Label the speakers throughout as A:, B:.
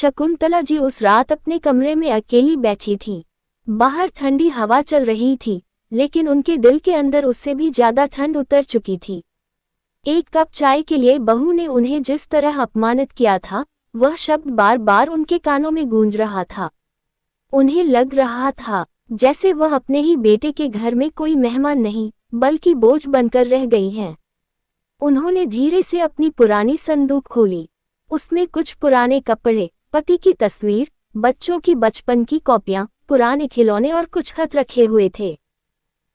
A: शकुंतला जी उस रात अपने कमरे में अकेली बैठी थीं। बाहर ठंडी हवा चल रही थी, लेकिन उनके दिल के अंदर उससे भी ज्यादा ठंड उतर चुकी थी। एक कप चाय के लिए बहू ने उन्हें जिस तरह अपमानित किया था, वह शब्द बार बार उनके कानों में गूंज रहा था। उन्हें लग रहा था जैसे वह अपने ही बेटे के घर में कोई मेहमान नहीं, बल्कि बोझ बनकर रह गई हैं। उन्होंने धीरे से अपनी पुरानी संदूक खोली। उसमें कुछ पुराने कपड़े, पति की तस्वीर, बच्चों की बचपन की कॉपियां, पुराने खिलौने और कुछ खत रखे हुए थे।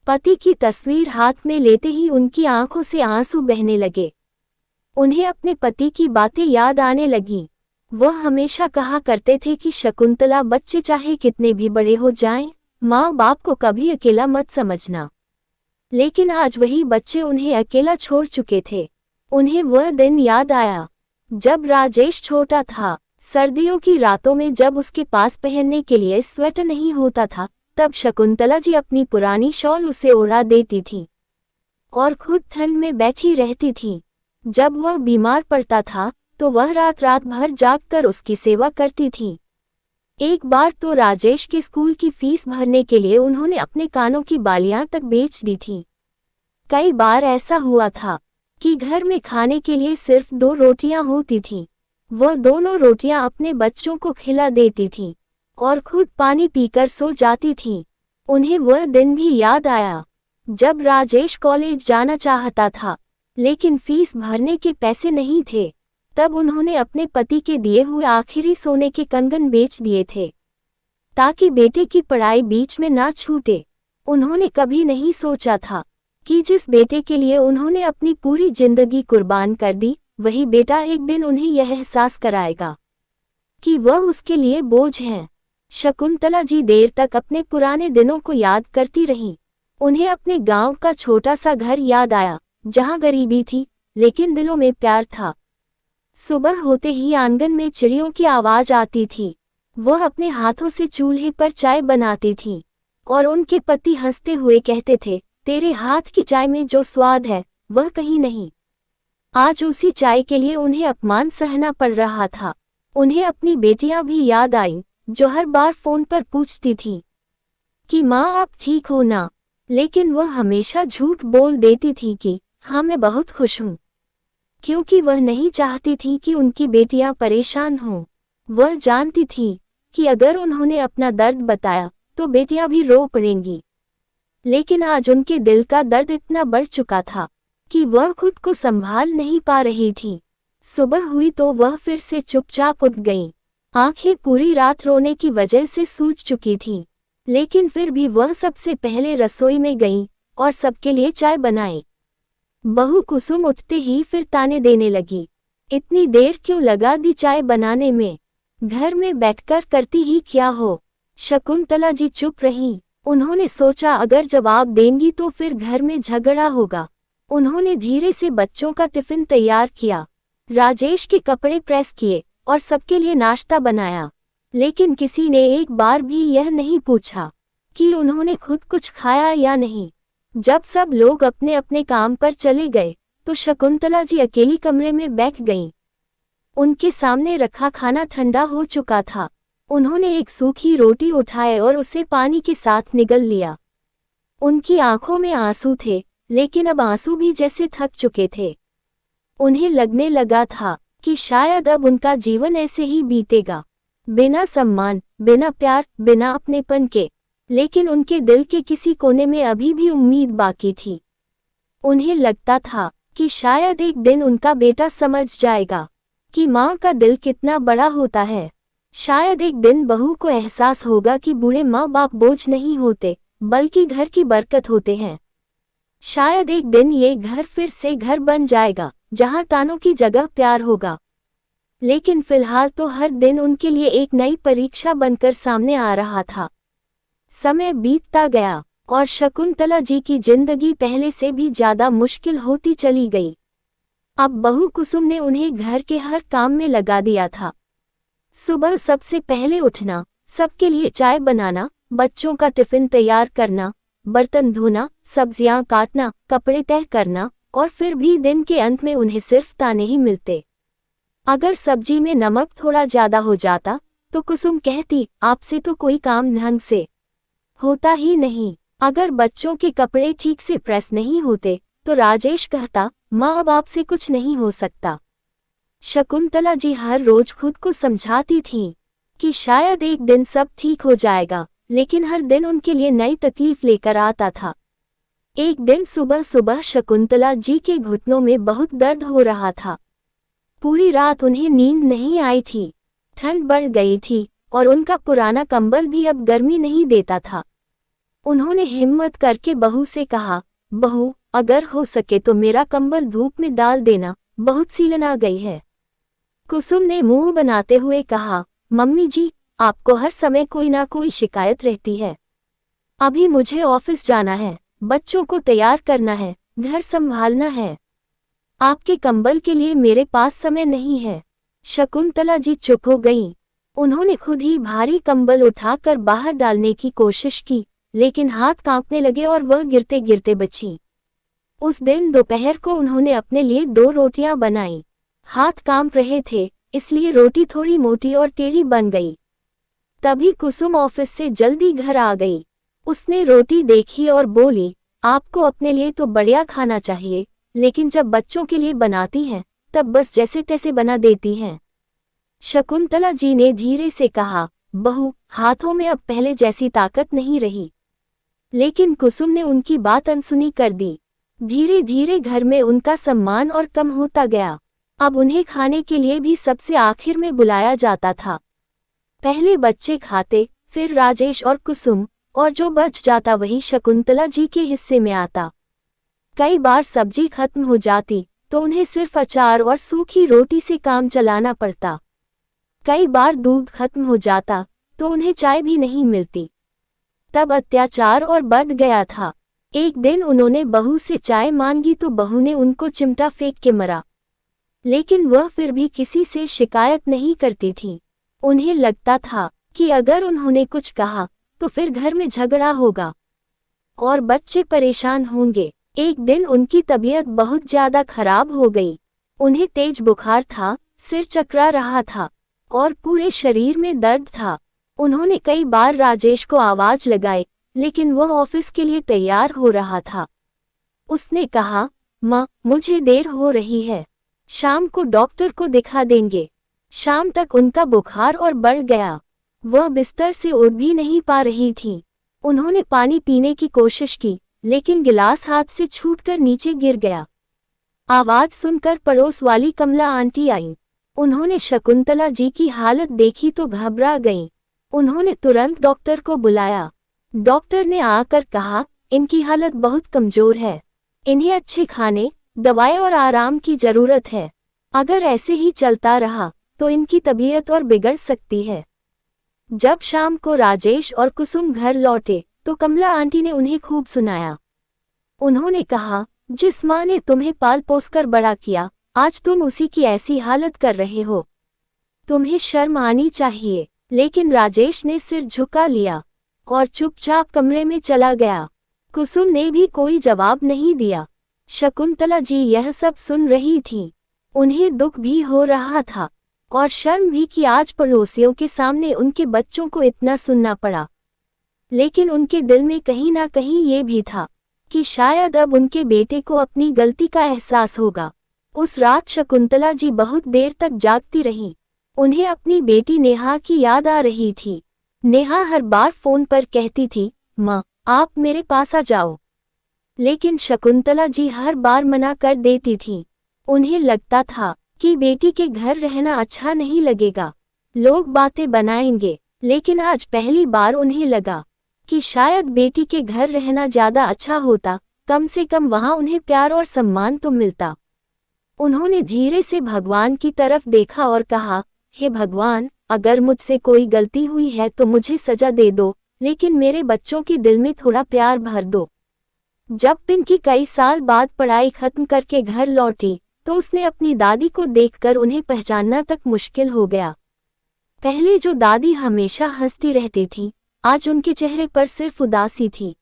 A: पति की तस्वीर हाथ में लेते ही उनकी आंखों से आंसू बहने लगे। उन्हें अपने पति की बातें याद आने लगीं। वह हमेशा कहा करते थे कि शकुंतला, बच्चे चाहे कितने भी बड़े हो जाएं, माँ बाप को कभी अकेला मत समझना। लेकिन आज वही बच्चे उन्हें अकेला छोड़ चुके थे। उन्हें वह दिन याद आया जब राजेश छोटा था। सर्दियों की रातों में जब उसके पास पहनने के लिए स्वेटर नहीं होता था, तब शकुंतला जी अपनी पुरानी शॉल उसे ओढ़ा देती थी और खुद ठंड में बैठी रहती थी। जब वह बीमार पड़ता था तो वह रात रात भर जागकर उसकी सेवा करती थी। एक बार तो राजेश के स्कूल की फीस भरने के लिए उन्होंने अपने कानों की बालियां तक बेच दी थी। कई बार ऐसा हुआ था कि घर में खाने के लिए सिर्फ 2 रोटियां होती थीं। वह दोनों रोटियां अपने बच्चों को खिला देती थी और खुद पानी पीकर सो जाती थी। उन्हें वह दिन भी याद आया जब राजेश कॉलेज जाना चाहता था, लेकिन फीस भरने के पैसे नहीं थे। तब उन्होंने अपने पति के दिए हुए आखिरी सोने के कंगन बेच दिए थे ताकि बेटे की पढ़ाई बीच में ना छूटे। उन्होंने कभी नहीं सोचा था कि जिस बेटे के लिए उन्होंने अपनी पूरी जिंदगी कुर्बान कर दी, वही बेटा एक दिन उन्हें यह एहसास कराएगा कि वह उसके लिए बोझ हैं। शकुंतला जी देर तक अपने पुराने दिनों को याद करती रहीं। उन्हें अपने गांव का छोटा सा घर याद आया, जहां गरीबी थी लेकिन दिलों में प्यार था। सुबह होते ही आंगन में चिड़ियों की आवाज आती थी। वह अपने हाथों से चूल्हे पर चाय बनाती थीं और उनके पति हंसते हुए कहते थे, तेरे हाथ की चाय में जो स्वाद है वह कहीं नहीं। आज उसी चाय के लिए उन्हें अपमान सहना पड़ रहा था। उन्हें अपनी बेटियां भी याद आईं, जो हर बार फोन पर पूछती थीं कि माँ आप ठीक हो ना, लेकिन वह हमेशा झूठ बोल देती थी कि हाँ मैं बहुत खुश हूँ, क्योंकि वह नहीं चाहती थी कि उनकी बेटियां परेशान हों। वह जानती थी कि अगर उन्होंने अपना दर्द बताया तो बेटियां भी रो पड़ेंगी। लेकिन आज उनके दिल का दर्द इतना बढ़ चुका था कि वह खुद को संभाल नहीं पा रही थी। सुबह हुई तो वह फिर से चुपचाप उठ गईं। आंखें पूरी रात रोने की वजह से सूज चुकी थीं, लेकिन फिर भी वह सबसे पहले रसोई में गईं और सबके लिए चाय बनाई। बहू कुसुम उठते ही फिर ताने देने लगी, इतनी देर क्यों लगा दी चाय बनाने में, घर में बैठकर करती ही क्या हो। शकुंतला जी चुप रहीं। उन्होंने सोचा अगर जवाब देंगी तो फिर घर में झगड़ा होगा। उन्होंने धीरे से बच्चों का टिफिन तैयार किया, राजेश के कपड़े प्रेस किए और सबके लिए नाश्ता बनाया। लेकिन किसी ने एक बार भी यह नहीं पूछा कि उन्होंने खुद कुछ खाया या नहीं। जब सब लोग अपने अपने काम पर चले गए तो शकुंतला जी अकेली कमरे में बैठ गईं। उनके सामने रखा खाना ठंडा हो चुका था। उन्होंने एक सूखी रोटी उठाई और उसे पानी के साथ निगल लिया। उनकी आंखों में आंसू थे, लेकिन अब आंसू भी जैसे थक चुके थे। उन्हें लगने लगा था कि शायद अब उनका जीवन ऐसे ही बीतेगा, बिना सम्मान, बिना प्यार, बिना अपनेपन के। लेकिन उनके दिल के किसी कोने में अभी भी उम्मीद बाकी थी। उन्हें लगता था कि शायद एक दिन उनका बेटा समझ जाएगा कि माँ का दिल कितना बड़ा होता है। शायद एक दिन बहू को एहसास होगा कि बूढ़े माँ बाप बोझ नहीं होते, बल्कि घर की बरकत होते हैं। शायद एक दिन ये घर फिर से घर बन जाएगा, जहाँ तानों की जगह प्यार होगा। लेकिन फिलहाल तो हर दिन उनके लिए एक नई परीक्षा बनकर सामने आ रहा था। समय बीतता गया और शकुंतला जी की जिंदगी पहले से भी ज्यादा मुश्किल होती चली गई। अब बहू कुसुम ने उन्हें घर के हर काम में लगा दिया था। सुबह सबसे पहले उठना, सबके लिए चाय बनाना, बच्चों का टिफिन तैयार करना, बर्तन धोना, सब्जियां काटना, कपड़े तय करना, और फिर भी दिन के अंत में उन्हें सिर्फ ताने ही मिलते। अगर सब्जी में नमक थोड़ा ज्यादा हो जाता तो कुसुम कहती, आपसे तो कोई काम ढंग से होता ही नहीं। अगर बच्चों के कपड़े ठीक से प्रेस नहीं होते तो राजेश कहता, माँ अब आपसे कुछ नहीं हो सकता। शकुंतला जी हर रोज खुद को समझाती थीं कि शायद एक दिन सब ठीक हो जाएगा, लेकिन हर दिन उनके लिए नई तकलीफ लेकर आता था। एक दिन सुबह सुबह शकुंतला जी के घुटनों में बहुत दर्द हो रहा था। पूरी रात उन्हें नींद नहीं आई थी। ठंड बढ़ गई थी और उनका पुराना कंबल भी अब गर्मी नहीं देता था। उन्होंने हिम्मत करके बहू से कहा, बहू अगर हो सके तो मेरा कंबल धूप में डाल देना, बहुत सीलन आ गई है। कुसुम ने मुंह बनाते हुए कहा, मम्मी जी आपको हर समय कोई ना कोई शिकायत रहती है। अभी मुझे ऑफिस जाना है, बच्चों को तैयार करना है, घर संभालना है। आपके कंबल के लिए मेरे पास समय नहीं है। शकुंतला जी चुप हो गईं। उन्होंने खुद ही भारी कंबल उठाकर बाहर डालने की कोशिश की, लेकिन हाथ कांपने लगे और वह गिरते गिरते बची। उस दिन दोपहर को उन्होंने अपने लिए 2 रोटियां बनाईं। हाथ कांप रहे थे, इसलिए रोटी थोड़ी मोटी और टेढ़ी बन गई। तभी कुसुम ऑफिस से जल्दी घर आ गई। उसने रोटी देखी और बोली, आपको अपने लिए तो बढ़िया खाना चाहिए, लेकिन जब बच्चों के लिए बनाती हैं तब बस जैसे तैसे बना देती हैं। शकुंतला जी ने धीरे से कहा, बहू हाथों में अब पहले जैसी ताकत नहीं रही। लेकिन कुसुम ने उनकी बात अनसुनी कर दी। धीरे धीरे घर में उनका सम्मान और कम होता गया। अब उन्हें खाने के लिए भी सबसे आखिर में बुलाया जाता था। पहले बच्चे खाते, फिर राजेश और कुसुम, और जो बच जाता वही शकुंतला जी के हिस्से में आता। कई बार सब्जी खत्म हो जाती तो उन्हें सिर्फ अचार और सूखी रोटी से काम चलाना पड़ता। कई बार दूध खत्म हो जाता तो उन्हें चाय भी नहीं मिलती। तब अत्याचार और बढ़ गया था। एक दिन उन्होंने बहू से चाय मांगी तो बहू ने उनको चिमटा फेंक के मरा। लेकिन वह फिर भी किसी से शिकायत नहीं करती थी। उन्हें लगता था कि अगर उन्होंने कुछ कहा तो फिर घर में झगड़ा होगा और बच्चे परेशान होंगे। एक दिन उनकी तबीयत बहुत ज्यादा खराब हो गई। उन्हें तेज बुखार था, सिर चकरा रहा था और पूरे शरीर में दर्द था। उन्होंने कई बार राजेश को आवाज लगाई, लेकिन वह ऑफिस के लिए तैयार हो रहा था। उसने कहा, माँ मुझे देर हो रही है, शाम को डॉक्टर को दिखा देंगे। शाम तक उनका बुखार और बढ़ गया। वह बिस्तर से उठ भी नहीं पा रही थी। उन्होंने पानी पीने की कोशिश की, लेकिन गिलास हाथ से छूटकर नीचे गिर गया। आवाज सुनकर पड़ोस वाली कमला आंटी आई। उन्होंने शकुंतला जी की हालत देखी तो घबरा गईं। उन्होंने तुरंत डॉक्टर को बुलाया। डॉक्टर ने आकर कहा, इनकी हालत बहुत कमजोर है, इन्हें अच्छे खाने, दवाएं और आराम की जरूरत है। अगर ऐसे ही चलता रहा तो इनकी तबीयत और बिगड़ सकती है। जब शाम को राजेश और कुसुम घर लौटे तो कमला आंटी ने उन्हें खूब सुनाया। उन्होंने कहा, जिस माँ ने तुम्हें पाल पोस कर बड़ा किया, आज तुम उसी की ऐसी हालत कर रहे हो। तुम्हें शर्म आनी चाहिए। लेकिन राजेश ने सिर झुका लिया और चुपचाप कमरे में चला गया। कुसुम ने भी कोई जवाब नहीं दिया। शकुंतला जी यह सब सुन रही थीं। उन्हें दुख भी हो रहा था और शर्म भी कि आज पड़ोसियों के सामने उनके बच्चों को इतना सुनना पड़ा। लेकिन उनके दिल में कहीं ना कहीं ये भी था कि शायद अब उनके बेटे को अपनी गलती का एहसास होगा। उस रात शकुंतला जी बहुत देर तक जागती रहीं। उन्हें अपनी बेटी नेहा की याद आ रही थी। नेहा हर बार फोन पर कहती थी, माँ आप मेरे पास आ जाओ। लेकिन शकुंतला जी हर बार मना कर देती थी। उन्हें लगता था कि बेटी के घर रहना अच्छा नहीं लगेगा, लोग बातें बनाएंगे। लेकिन आज पहली बार उन्हें लगा कि शायद बेटी के घर रहना ज्यादा अच्छा होता, कम से कम वहां उन्हें प्यार और सम्मान तो मिलता। उन्होंने धीरे से भगवान की तरफ देखा और कहा, हे भगवान, अगर मुझसे कोई गलती हुई है तो मुझे सजा दे दो, लेकिन मेरे बच्चों के दिल में थोड़ा प्यार भर दो। जब पिंकी कई साल बाद पढ़ाई खत्म करके घर लौटी तो उसने अपनी दादी को देखकर उन्हें पहचानना तक मुश्किल हो गया। पहले जो दादी हमेशा हंसती रहती थी, आज उनके चेहरे पर सिर्फ उदासी थी।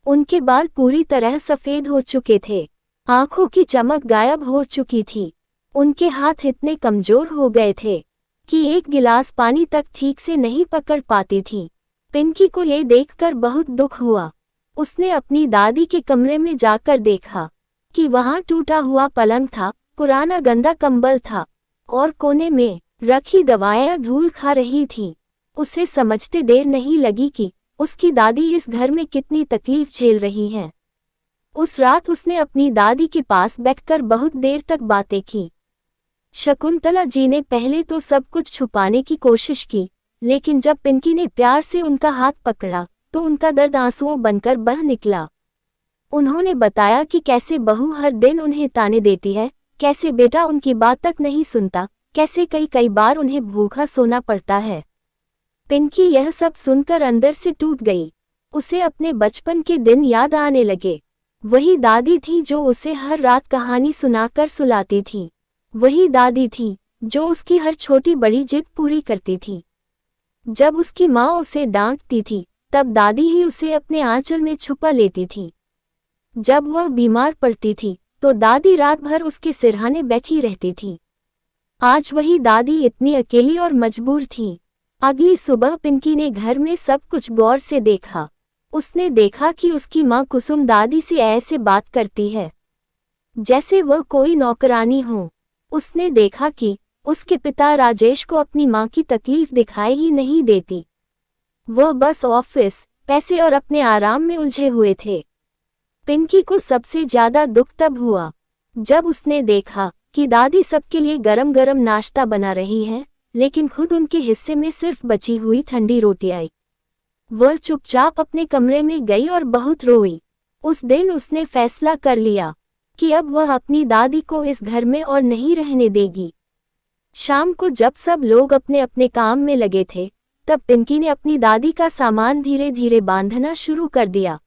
A: उनके बाल पूरी तरह सफेद हो चुके थे, आंखों की चमक गायब हो चुकी थी उनके हाथ इतने कमजोर हो गए थे कि एक गिलास पानी तक ठीक से नहीं पकड़ पाती थी। पिंकी को ये देखकर बहुत दुख हुआ। उसने अपनी दादी के कमरे में जाकर देखा कि वहां टूटा हुआ पलंग था, पुराना गंदा कंबल था और कोने में रखी दवाएं धूल खा रही थीं। उसे समझते देर नहीं लगी कि उसकी दादी इस घर में कितनी तकलीफ झेल रही है। उस रात उसने अपनी दादी के पास बैठकर बहुत देर तक बातें की। शकुंतला जी ने पहले तो सब कुछ छुपाने की कोशिश की, लेकिन जब पिंकी ने प्यार से उनका हाथ पकड़ा तो उनका दर्द आंसुओं बनकर बह निकला। उन्होंने बताया कि कैसे बहू हर दिन उन्हें ताने देती है, कैसे बेटा उनकी बात तक नहीं सुनता, कैसे कई बार उन्हें भूखा सोना पड़ता है। पिंकी यह सब सुनकर अंदर से टूट गई। उसे अपने बचपन के दिन याद आने लगे। वही दादी थी जो उसे हर रात कहानी सुनाकर सुलाती थी। वही दादी थी जो उसकी हर छोटी बड़ी जिद पूरी करती थी। जब उसकी माँ उसे डांटती थी तब दादी ही उसे अपने आंचल में छुपा लेती थी। जब वह बीमार पड़ती थी तो दादी रात भर उसके सिरहाने बैठी रहती थी। आज वही दादी इतनी अकेली और मजबूर थी। अगली सुबह पिंकी ने घर में सब कुछ गौर से देखा। उसने देखा कि उसकी माँ कुसुम दादी से ऐसे बात करती है जैसे वह कोई नौकरानी हो। उसने देखा कि उसके पिता राजेश को अपनी माँ की तकलीफ दिखाई ही नहीं देती। वह बस ऑफिस, पैसे और अपने आराम में उलझे हुए थे। पिंकी को सबसे ज्यादा दुख तब हुआ जब उसने देखा कि दादी सबके लिए गरम गरम नाश्ता बना रही है, लेकिन खुद उनके हिस्से में सिर्फ बची हुई ठंडी रोटी आई। वह चुपचाप अपने कमरे में गई और बहुत रोई। उस दिन उसने फैसला कर लिया कि अब वह अपनी दादी को इस घर में और नहीं रहने देगी। शाम को जब सब लोग अपने अपने काम में लगे थे, तब पिंकी ने अपनी दादी का सामान धीरे धीरे बांधना शुरू कर दिया।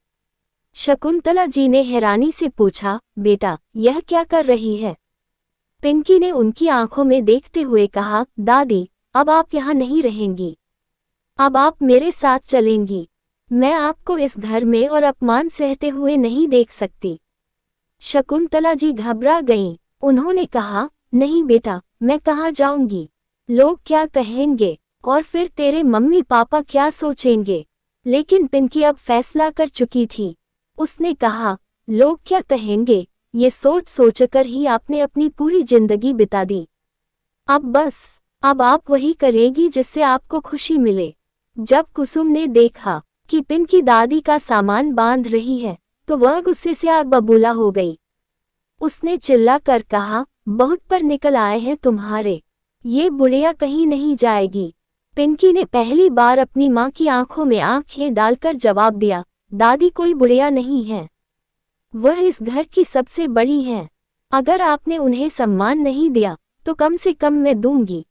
A: शकुंतला जी ने हैरानी से पूछा, बेटा यह क्या कर रही है? पिंकी ने उनकी आंखों में देखते हुए कहा, दादी अब आप यहाँ नहीं रहेंगी, अब आप मेरे साथ चलेंगी। मैं आपको इस घर में और अपमान सहते हुए नहीं देख सकती। शकुंतला जी घबरा गईं। उन्होंने कहा, नहीं बेटा, मैं कहाँ जाऊंगी? लोग क्या कहेंगे और फिर तेरे मम्मी पापा क्या सोचेंगे? लेकिन पिंकी अब फैसला कर चुकी थी। उसने कहा, लोग क्या कहेंगे, ये सोच सोचकर ही आपने अपनी पूरी जिंदगी बिता दी। अब आप वही करेगी जिससे आपको खुशी मिले। जब कुसुम ने देखा कि पिंकी दादी का सामान बांध रही है तो वह गुस्से से आग बबूला हो गई। उसने चिल्ला कर कहा, बहुत पर निकल आए हैं तुम्हारे, ये बुढ़िया कहीं नहीं जाएगी। पिंकी ने पहली बार अपनी माँ की आंखों में आंखें डालकर जवाब दिया, दादी कोई बुढ़िया नहीं है, वह इस घर की सबसे बड़ी है। अगर आपने उन्हें सम्मान नहीं दिया तो कम से कम मैं दूंगी।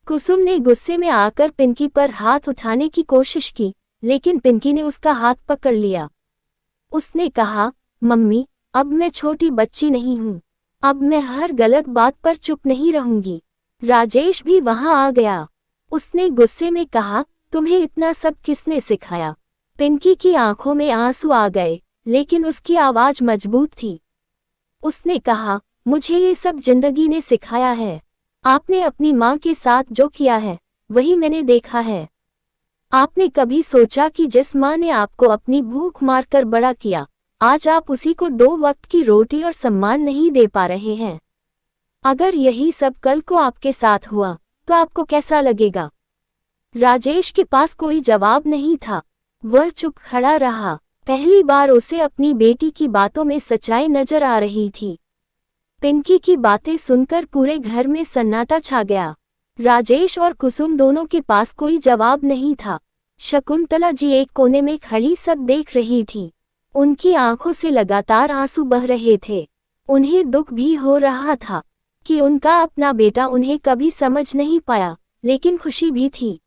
A: कुसुम ने गुस्से में आकर पिंकी पर हाथ उठाने की कोशिश की, लेकिन पिंकी ने उसका हाथ पकड़ लिया। उसने कहा, मम्मी अब मैं छोटी बच्ची नहीं हूँ, अब मैं हर गलत बात पर चुप नहीं रहूंगी। राजेश भी वहां आ गया। उसने गुस्से में कहा, तुम्हें इतना सब किसने सिखाया? पिंकी की आंखों में आंसू आ गए, लेकिन उसकी आवाज मजबूत थी। उसने कहा, मुझे ये सब जिंदगी ने सिखाया है। आपने अपनी माँ के साथ जो किया है वही मैंने देखा है। आपने कभी सोचा कि जिस माँ ने आपको अपनी भूख मारकर बड़ा किया, आज आप उसी को 2 वक्त की रोटी और सम्मान नहीं दे पा रहे हैं? अगर यही सब कल को आपके साथ हुआ तो आपको कैसा लगेगा? राजेश के पास कोई जवाब नहीं था। वह चुप खड़ा रहा। पहली बार उसे अपनी बेटी की बातों में सच्चाई नजर आ रही थी। पिंकी की बातें सुनकर पूरे घर में सन्नाटा छा गया। राजेश और कुसुम दोनों के पास कोई जवाब नहीं था। शकुंतला जी एक कोने में खड़ी सब देख रही थी। उनकी आंखों से लगातार आंसू बह रहे थे। उन्हें दुख भी हो रहा था कि उनका अपना बेटा उन्हें कभी समझ नहीं पाया, लेकिन खुशी भी थी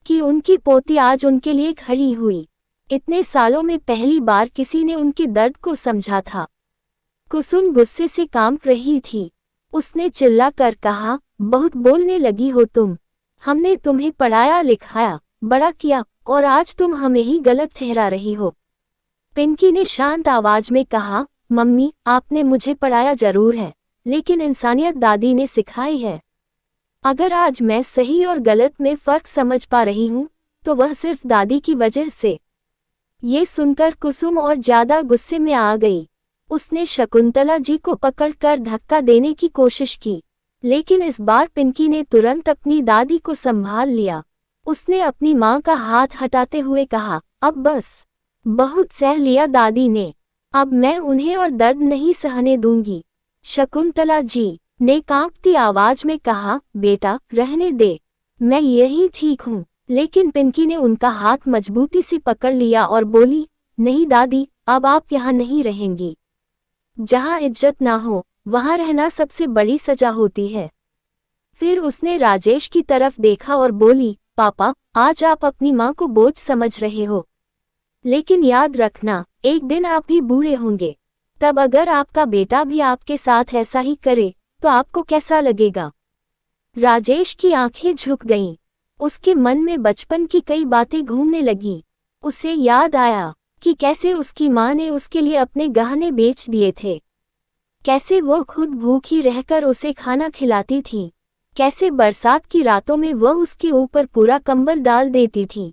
A: कि उनकी पोती आज उनके लिए खड़ी हुई। इतने सालों में पहली बार किसी ने उनके दर्द को समझा था। कुसुम गुस्से से कांप रही थी। उसने चिल्ला कर कहा, बहुत बोलने लगी हो तुम। हमने तुम्हें पढ़ाया लिखाया, बड़ा किया और आज तुम हमें ही गलत ठहरा रही हो। पिंकी ने शांत आवाज में कहा, मम्मी आपने मुझे पढ़ाया जरूर है, लेकिन इंसानियत दादी ने सिखाई है। अगर आज मैं सही और गलत में फ़र्क समझ पा रही हूँ, तो वह सिर्फ दादी की वजह से। ये सुनकर कुसुम और ज़्यादा गुस्से में आ गई। उसने शकुंतला जी को पकड़कर धक्का देने की कोशिश की, लेकिन इस बार पिंकी ने तुरंत अपनी दादी को संभाल लिया। उसने अपनी माँ का हाथ हटाते हुए कहा, अब बस, बहुत सह लिया दादी ने, अब मैं उन्हें और दर्द नहीं सहने दूंगी। शकुंतला जी ने कांपती आवाज में कहा, बेटा रहने दे, मैं यही ठीक हूँ। लेकिन पिंकी ने उनका हाथ मजबूती से पकड़ लिया और बोली, नहीं दादी, अब आप यहाँ नहीं रहेंगी। जहाँ इज्जत ना हो, वहाँ रहना सबसे बड़ी सजा होती है। फिर उसने राजेश की तरफ देखा और बोली, पापा, आज आप अपनी माँ को बोझ समझ रहे हो, लेकिन याद रखना, एक दिन आप भी बूढ़े होंगे। तब अगर आपका बेटा भी आपके साथ ऐसा ही करे, तो आपको कैसा लगेगा? राजेश की आंखें झुक गईं। उसके मन में बचपन की कई बातें घूमने लगीं। उसे याद आया कि कैसे उसकी माँ ने उसके लिए अपने गहने बेच दिए थे, कैसे वो खुद भूखी रहकर उसे खाना खिलाती थी, कैसे बरसात की रातों में वह उसके ऊपर पूरा कंबल डाल देती थी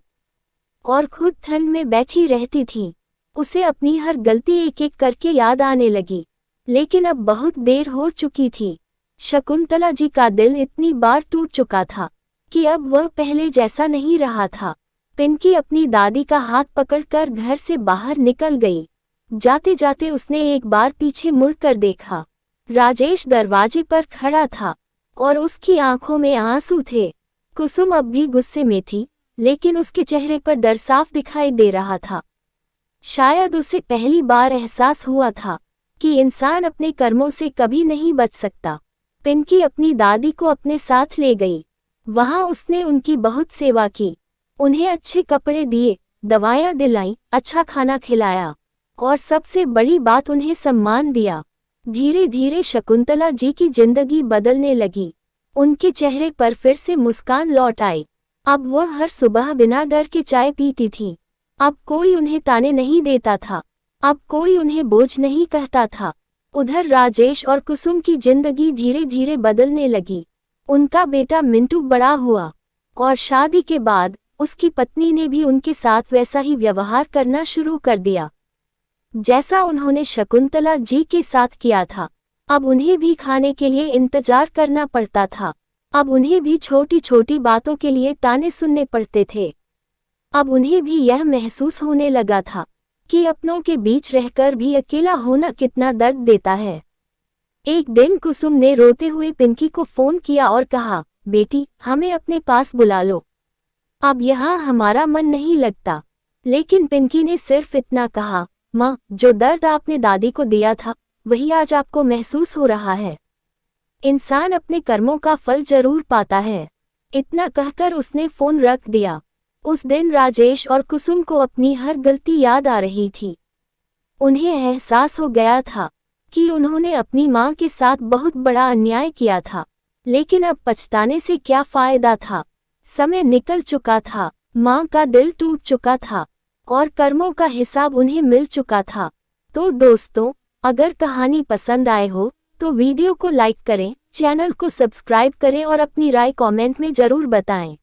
A: और खुद ठंड में बैठी रहती थी। उसे अपनी हर गलती एक एक करके याद आने लगी, लेकिन अब बहुत देर हो चुकी थी। शकुंतला जी का दिल इतनी बार टूट चुका था कि अब वह पहले जैसा नहीं रहा था। पिंकी अपनी दादी का हाथ पकड़कर घर से बाहर निकल गई। जाते जाते उसने एक बार पीछे मुड़कर देखा। राजेश दरवाजे पर खड़ा था और उसकी आंखों में आंसू थे। कुसुम अब भी गुस्से में थी, लेकिन उसके चेहरे पर डर साफ दिखाई दे रहा था। शायद उसे पहली बार एहसास हुआ था कि इंसान अपने कर्मों से कभी नहीं बच सकता। पिंकी अपनी दादी को अपने साथ ले गई। वहां उसने उनकी बहुत सेवा की, उन्हें अच्छे कपड़े दिए, दवाइयां दिलाईं, अच्छा खाना खिलाया और सबसे बड़ी बात, उन्हें सम्मान दिया। धीरे धीरे शकुंतला जी की जिंदगी बदलने लगी। उनके चेहरे पर फिर से मुस्कान लौट आई। अब वह हर सुबह बिना डर के चाय पीती थी। अब कोई उन्हें ताने नहीं देता था, अब कोई उन्हें बोझ नहीं कहता था। उधर राजेश और कुसुम की जिंदगी धीरे धीरे बदलने लगी। उनका बेटा मिंटू बड़ा हुआ और शादी के बाद उसकी पत्नी ने भी उनके साथ वैसा ही व्यवहार करना शुरू कर दिया जैसा उन्होंने शकुंतला जी के साथ किया था। अब उन्हें भी खाने के लिए इंतजार करना पड़ता था। अब उन्हें भी छोटी छोटी बातों के लिए ताने सुनने पड़ते थे। अब उन्हें भी यह महसूस होने लगा था कि अपनों के बीच रहकर भी अकेला होना कितना दर्द देता है। एक दिन कुसुम ने रोते हुए पिंकी को फोन किया और कहा, बेटी, हमें अपने पास बुला लो, अब यहाँ हमारा मन नहीं लगता। लेकिन पिंकी ने सिर्फ इतना कहा, माँ, जो दर्द आपने दादी को दिया था, वही आज आपको महसूस हो रहा है। इंसान अपने कर्मों का फल जरूर पाता है। इतना कहकर उसने फोन रख दिया। उस दिन राजेश और कुसुम को अपनी हर गलती याद आ रही थी। उन्हें एहसास हो गया था कि उन्होंने अपनी माँ के साथ बहुत बड़ा अन्याय किया था, लेकिन अब पछताने से क्या फायदा था। समय निकल चुका था, माँ का दिल टूट चुका था और कर्मों का हिसाब उन्हें मिल चुका था। तो दोस्तों, अगर कहानी पसंद आए हो तो वीडियो को लाइक करें, चैनल को सब्सक्राइब करें और अपनी राय कमेंट में जरूर बताएं।